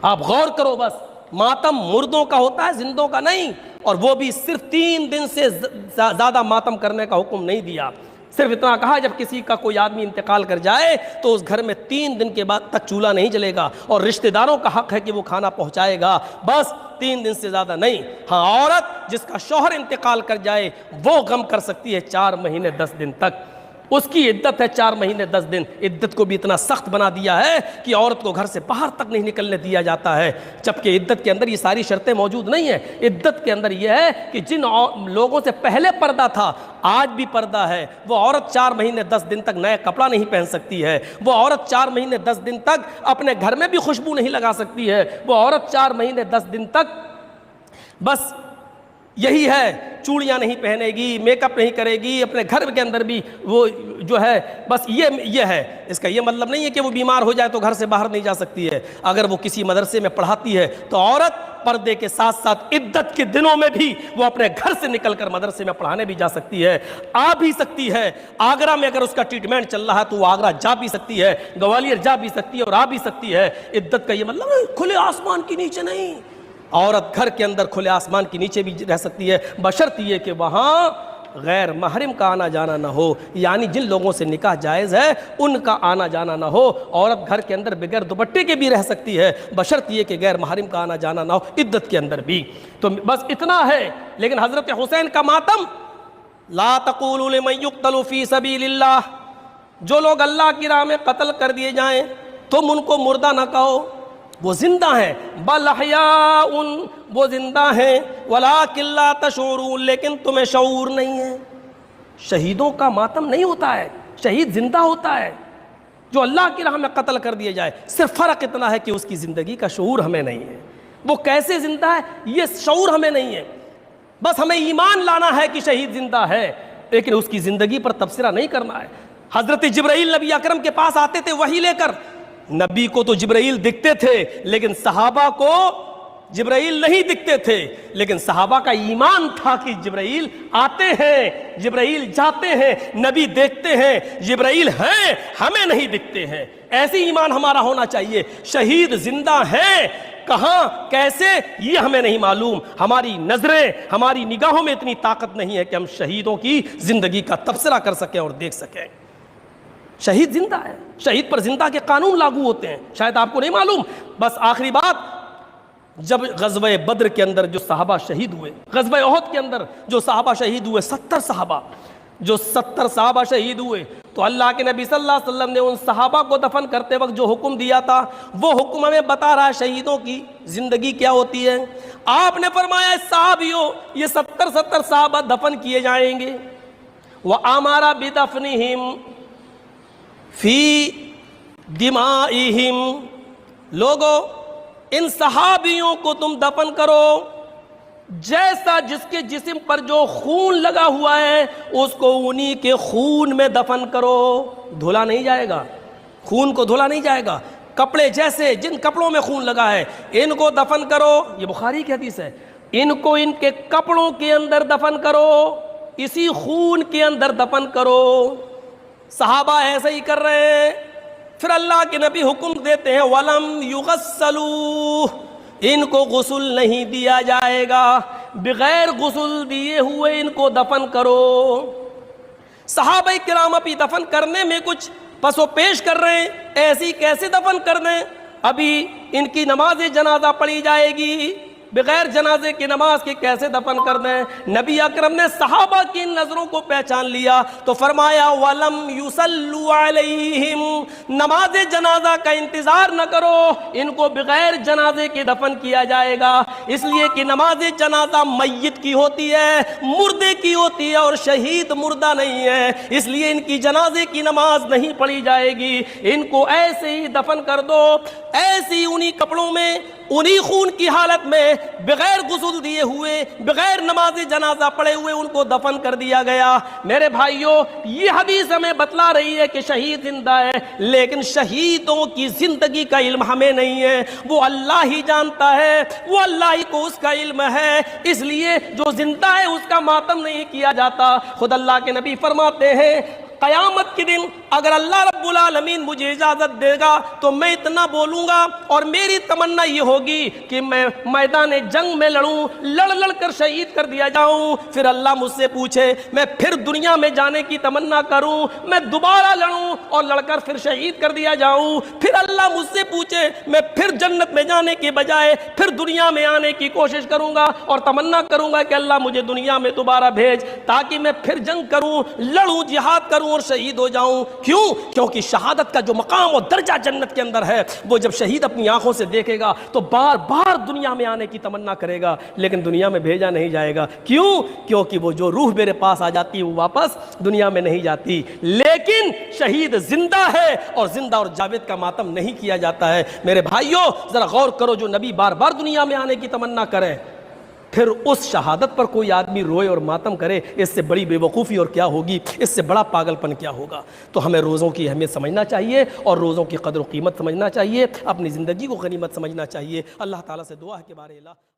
آپ غور کرو بس، ماتم مردوں کا ہوتا ہے، زندوں کا نہیں، اور وہ بھی صرف 3 دن سے زیادہ ماتم کرنے کا حکم نہیں دیا، صرف اتنا کہا جب کسی کا کوئی آدمی انتقال کر جائے تو اس گھر میں 3 دن کے بعد تک چولہا نہیں جلے گا، اور رشتہ داروں کا حق ہے کہ وہ کھانا پہنچائے گا، بس 3 دن سے زیادہ نہیں۔ ہاں، عورت جس کا شوہر انتقال کر جائے وہ غم کر سکتی ہے 4 مہینے 10 دن تک، اس کی عدت ہے 4 مہینے 10 دن۔ عدت کو بھی اتنا سخت بنا دیا ہے کہ عورت کو گھر سے باہر تک نہیں نکلنے دیا جاتا ہے، جبکہ عدت کے اندر یہ ساری شرطیں موجود نہیں ہیں۔ عدت کے اندر یہ ہے کہ جن لوگوں سے پہلے پردہ تھا آج بھی پردہ ہے، وہ عورت 4 مہینے 10 دن تک نیا کپڑا نہیں پہن سکتی ہے، وہ عورت 4 مہینے 10 دن تک اپنے گھر میں بھی خوشبو نہیں لگا سکتی ہے، وہ عورت 4 مہینے 10 دن تک بس یہی ہے، چوڑیاں نہیں پہنے گی، میک اپ نہیں کرے گی، اپنے گھر کے اندر بھی وہ جو ہے بس یہ ہے۔ اس کا یہ مطلب نہیں ہے کہ وہ بیمار ہو جائے تو گھر سے باہر نہیں جا سکتی ہے۔ اگر وہ کسی مدرسے میں پڑھاتی ہے تو عورت پردے کے ساتھ ساتھ عدت کے دنوں میں بھی وہ اپنے گھر سے نکل کر مدرسے میں پڑھانے بھی جا سکتی ہے، آ بھی سکتی ہے۔ آگرہ میں اگر اس کا ٹریٹمنٹ چل رہا ہے تو وہ آگرہ جا بھی سکتی ہے، گوالیر جا بھی سکتی ہے اور آ بھی سکتی ہے۔ عدت کا یہ مطلب کھلے آسمان کے نیچے نہیں، عورت گھر کے اندر کھلے آسمان کے نیچے بھی رہ سکتی ہے، بشرط یہ کہ وہاں غیر محرم کا آنا جانا نہ ہو، یعنی جن لوگوں سے نکاح جائز ہے ان کا آنا جانا نہ ہو۔ عورت گھر کے اندر بغیر دوپٹے کے بھی رہ سکتی ہے، بشرط یہ کہ غیر محرم کا آنا جانا نہ ہو، عدت کے اندر بھی۔ تو بس اتنا ہے۔ لیکن حضرت حسین کا ماتم، لا تقولوا لمن يقتل فی سبیل اللہ، جو لوگ اللہ کی راہ میں قتل کر دیے جائیں تم ان کو مردہ نہ کہو، وہ زندہ ہیں، بل احیاء، وہ زندہ ہیں، ولکن لا تشعرون، لیکن تمہیں شعور نہیں ہے۔ شہیدوں کا ماتم نہیں ہوتا ہے، شہید زندہ ہوتا ہے جو اللہ کی راہ میں قتل کر دیے جائے، صرف فرق اتنا ہے کہ اس کی زندگی کا شعور ہمیں نہیں ہے، وہ کیسے زندہ ہے یہ شعور ہمیں نہیں ہے، بس ہمیں ایمان لانا ہے کہ شہید زندہ ہے، لیکن اس کی زندگی پر تبصرہ نہیں کرنا ہے۔ حضرت جبرائیل نبی اکرم کے پاس آتے تھے وحی لے کر، نبی کو تو جبرائیل دکھتے تھے لیکن صحابہ کو جبرائیل نہیں دکھتے تھے، لیکن صحابہ کا ایمان تھا کہ جبرائیل آتے ہیں، جبرائیل جاتے ہیں، نبی دیکھتے ہیں، جبرائیل ہیں، ہمیں نہیں دکھتے ہیں۔ ایسی ایمان ہمارا ہونا چاہیے۔ شہید زندہ ہیں، کہاں کیسے یہ ہمیں نہیں معلوم، ہماری نظریں ہماری نگاہوں میں اتنی طاقت نہیں ہے کہ ہم شہیدوں کی زندگی کا تبصرہ کر سکیں اور دیکھ سکیں۔ شہید زندہ ہے، شہید پر زندہ کے قانون لاگو ہوتے ہیں، شاید آپ کو نہیں معلوم۔ بس آخری بات، جب غزوہ بدر کے اندر جو صحابہ شہید ہوئے، غزوہ احد کے اندر جو صحابہ شہید ہوئے، 70 صحابہ شہید ہوئے، تو اللہ کے نبی صلی اللہ علیہ وسلم نے ان صحابہ کو دفن کرتے وقت جو حکم دیا تھا وہ حکم ہمیں بتا رہا ہے شہیدوں کی زندگی کیا ہوتی ہے۔ آپ نے فرمایا صحابیوں، یہ 70 صحابہ دفن کیے جائیں گے، وَأَمَرَ بِدَفْنِهِمْ فی دمائہم، لوگو ان صحابیوں کو تم دفن کرو جیسا جس کے جسم پر جو خون لگا ہوا ہے اس کو انہی کے خون میں دفن کرو، دھولا نہیں جائے گا، خون کو دھولا نہیں جائے گا، کپڑے جیسے جن کپڑوں میں خون لگا ہے ان کو دفن کرو، یہ بخاری کی حدیث ہے، ان کو ان کے کپڑوں کے اندر دفن کرو، اسی خون کے اندر دفن کرو۔ صحابہ ایسے ہی کر رہے ہیں، پھر اللہ کے نبی حکم دیتے ہیں وَلَمْ يُغَسَّلُوا، ان کو غسل نہیں دیا جائے گا، بغیر غسل دیے ہوئے ان کو دفن کرو۔ صحابہ کرام ابھی دفن کرنے میں کچھ پس و پیش کر رہے ہیں، ایسی کیسے دفن کر دیں، ابھی ان کی نماز جنازہ پڑھی جائے گی، بغیر جنازے کی نماز کے کیسے دفن کر دیں؟ نبی اکرم نے صحابہ کی نظروں کو پہچان لیا تو فرمایا وَلَمْ يُصَلُّوا عَلَيْهِمْ، نماز جنازہ کا انتظار نہ کرو، ان کو بغیر جنازے کے دفن کیا جائے گا، اس لیے کہ نماز جنازہ میت کی ہوتی ہے، مردے کی ہوتی ہے، اور شہید مردہ نہیں ہے، اس لیے ان کی جنازے کی نماز نہیں پڑھی جائے گی، ان کو ایسے ہی دفن کر دو، ایسی انہی کپڑوں میں انہی خون کی حالت میں بغیر غسل دیے ہوئے، بغیر نماز جنازہ پڑھے ہوئے ان کو دفن کر دیا گیا۔ میرے بھائیوں، یہ حدیث ہمیں بتلا رہی ہے کہ شہید زندہ ہے، لیکن شہیدوں کی زندگی کا علم ہمیں نہیں ہے، وہ اللہ ہی جانتا ہے، وہ اللہ ہی کو اس کا علم ہے، اس لیے جو زندہ ہے اس کا ماتم نہیں کیا جاتا۔ خود اللہ کے نبی فرماتے ہیں قیامت کے دن اگر اللہ رب العالمین مجھے اجازت دے گا تو میں اتنا بولوں گا اور میری تمنا یہ ہوگی کہ میں میدان جنگ میں لڑوں، لڑ کر شہید کر دیا جاؤں، پھر اللہ مجھ سے پوچھے میں پھر دنیا میں جانے کی تمنا کروں، میں دوبارہ لڑوں اور لڑ کر پھر شہید کر دیا جاؤں، پھر اللہ مجھ سے پوچھے میں پھر جنت میں جانے کے بجائے پھر دنیا میں آنے کی کوشش کروں گا اور تمنا کروں گا کہ اللہ مجھے دنیا میں دوبارہ بھیج تاکہ میں پھر جنگ کروں، لڑوں، جہاد کروں اور شہید ہو جاؤں۔ کیوں؟ کیونکہ شہادت کا جو مقام اور درجہ جنت کے اندر ہے وہ جب شہید اپنی آنکھوں سے دیکھے گا تو بار بار دنیا میں آنے کی تمنا کرے گا، لیکن دنیا میں بھیجا نہیں جائے گا۔ کیوں؟ کیونکہ وہ جو روح میرے پاس آ جاتی ہے وہ واپس دنیا میں نہیں جاتی، لیکن شہید زندہ ہے اور زندہ اور جاوید کا ماتم نہیں کیا جاتا ہے۔ میرے بھائیوں ذرا غور کرو، جو نبی بار بار دنیا میں آنے کی تمنا کرے پھر اس شہادت پر کوئی آدمی روئے اور ماتم کرے، اس سے بڑی بے وقوفی اور کیا ہوگی، اس سے بڑا پاگل پن کیا ہوگا۔ تو ہمیں روزوں کی اہمیت سمجھنا چاہیے اور روزوں کی قدر و قیمت سمجھنا چاہیے، اپنی زندگی کو غنیمت سمجھنا چاہیے۔ اللہ تعالیٰ سے دعا ہے کہ بارے اللہ